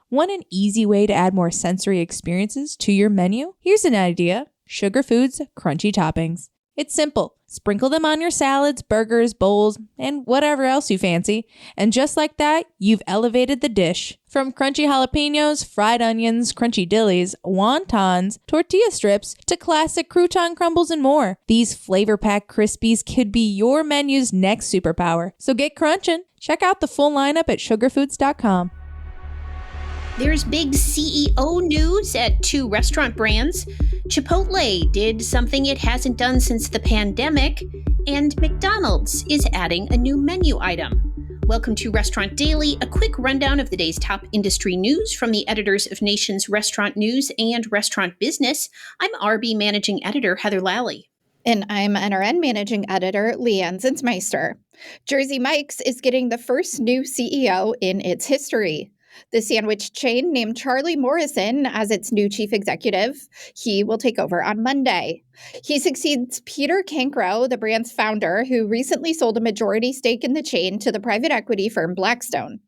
Want an easy way to add more sensory experiences to your menu? Here's an idea. Sugar Foods Crunchy Toppings. It's simple. Sprinkle them on your salads, burgers, bowls, and whatever else you fancy. And just like that, you've elevated the dish. From crunchy jalapenos, fried onions, crunchy dillies, wontons, tortilla strips, to classic crouton crumbles and more. These flavor-packed Crispies could be your menu's next superpower. So get crunching. Check out the full lineup at sugarfoods.com. There's big CEO news at two restaurant brands. Chipotle did something it hasn't done since the pandemic, and McDonald's is adding a new menu item. Welcome to Restaurant Daily, a quick rundown of the day's top industry news from the editors of Nation's Restaurant News and Restaurant Business. I'm RB Managing Editor Heather Lally. And I'm NRN Managing Editor Leanne Zinsmeister. Jersey Mike's is getting the first new CEO in its history. The sandwich chain named Charlie Morrison as its new chief executive. He will take over on Monday. He succeeds Peter Cancro, the brand's founder, who recently sold a majority stake in the chain to the private equity firm Blackstone.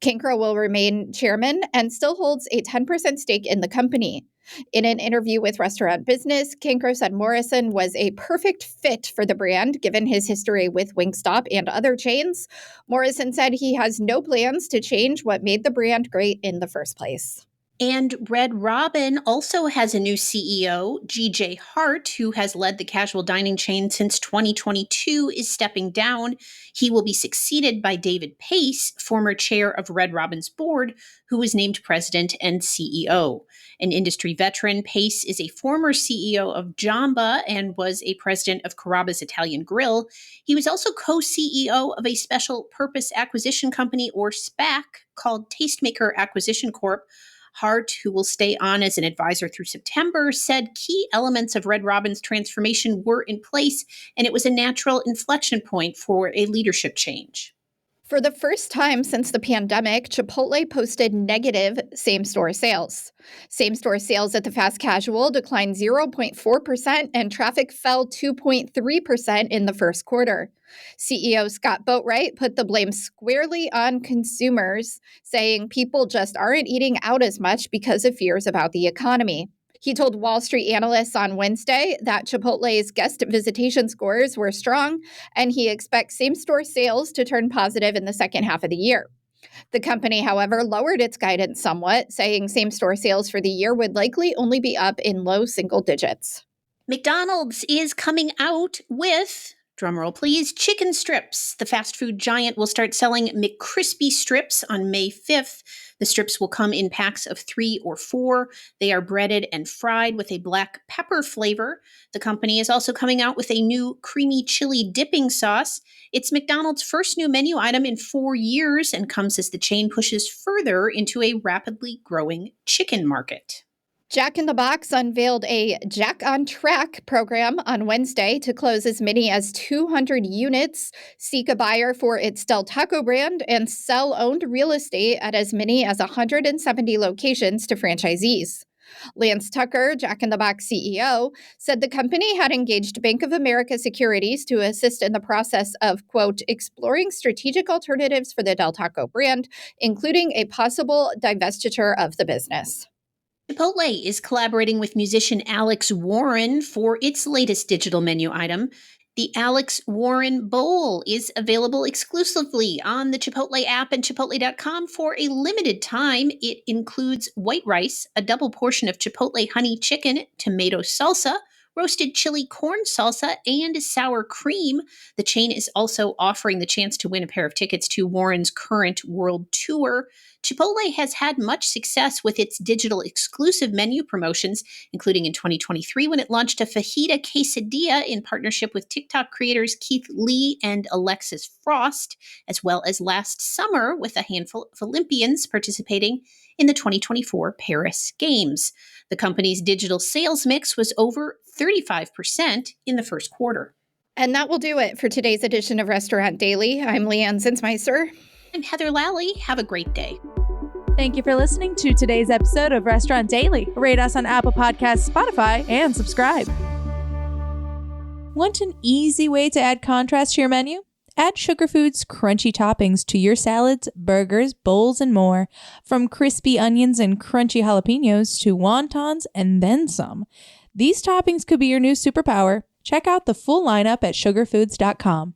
Cancro will remain chairman and still holds a 10% stake in the company. In an interview with Restaurant Business, Cancro said Morrison was a perfect fit for the brand, given his history with Wingstop and other chains. Morrison said he has no plans to change what made the brand great in the first place. And Red Robin also has a new CEO. G.J. Hart, who has led the casual dining chain since 2022, is stepping down. He will be succeeded by David Pace, former chair of Red Robin's board, who was named president and CEO. An industry veteran, Pace is a former CEO of Jamba and was a president of Carrabba's Italian Grill. He was also co-CEO of a special purpose acquisition company, or SPAC, called Tastemaker Acquisition Corp. Hart, who will stay on as an advisor through September, said key elements of Red Robin's transformation were in place, and it was a natural inflection point for a leadership change. For the first time since the pandemic, Chipotle posted negative same-store sales. Same-store sales at the fast casual declined 0.4% and traffic fell 2.3% in the first quarter. CEO Scott Boatwright put the blame squarely on consumers, saying people just aren't eating out as much because of fears about the economy. He told Wall Street analysts on Wednesday that Chipotle's guest visitation scores were strong, and he expects same-store sales to turn positive in the second half of the year. The company, however, lowered its guidance somewhat, saying same-store sales for the year would likely only be up in low single digits. McDonald's is coming out with, drumroll please, chicken strips. The fast food giant will start selling McCrispy strips on May 5th. The strips will come in packs of 3 or 4. They are breaded and fried with a black pepper flavor. The company is also coming out with a new creamy chili dipping sauce. It's McDonald's first new menu item in 4 years and comes as the chain pushes further into a rapidly growing chicken market. Jack in the Box unveiled a Jack on Track program on Wednesday to close as many as 200 units, seek a buyer for its Del Taco brand, and sell owned real estate at as many as 170 locations to franchisees. Lance Tucker, Jack in the Box CEO, said the company had engaged Bank of America Securities to assist in the process of, quote, exploring strategic alternatives for the Del Taco brand, including a possible divestiture of the business. Chipotle is collaborating with musician Alex Warren for its latest digital menu item. The Alex Warren Bowl is available exclusively on the Chipotle app and Chipotle.com for a limited time. It includes white rice, a double portion of Chipotle honey chicken, tomato salsa, roasted chili corn salsa, and sour cream. The chain is also offering the chance to win a pair of tickets to Warren's current world tour. Chipotle has had much success with its digital exclusive menu promotions, including in 2023 when it launched a fajita quesadilla in partnership with TikTok creators Keith Lee and Alexis Frost, as well as last summer with a handful of Olympians participating in the 2024 Paris Games. The company's digital sales mix was over 35% in the first quarter. And that will do it for today's edition of Restaurant Daily. I'm Leanne Zinsmeister. I'm Heather Lally. Have a great day. Thank you for listening to today's episode of Restaurant Daily. Rate us on Apple Podcasts, Spotify, and subscribe. Want an easy way to add contrast to your menu? Add Sugar Foods crunchy toppings to your salads, burgers, bowls, and more. From crispy onions and crunchy jalapenos to wontons and then some. These toppings could be your new superpower. Check out the full lineup at sugarfoods.com.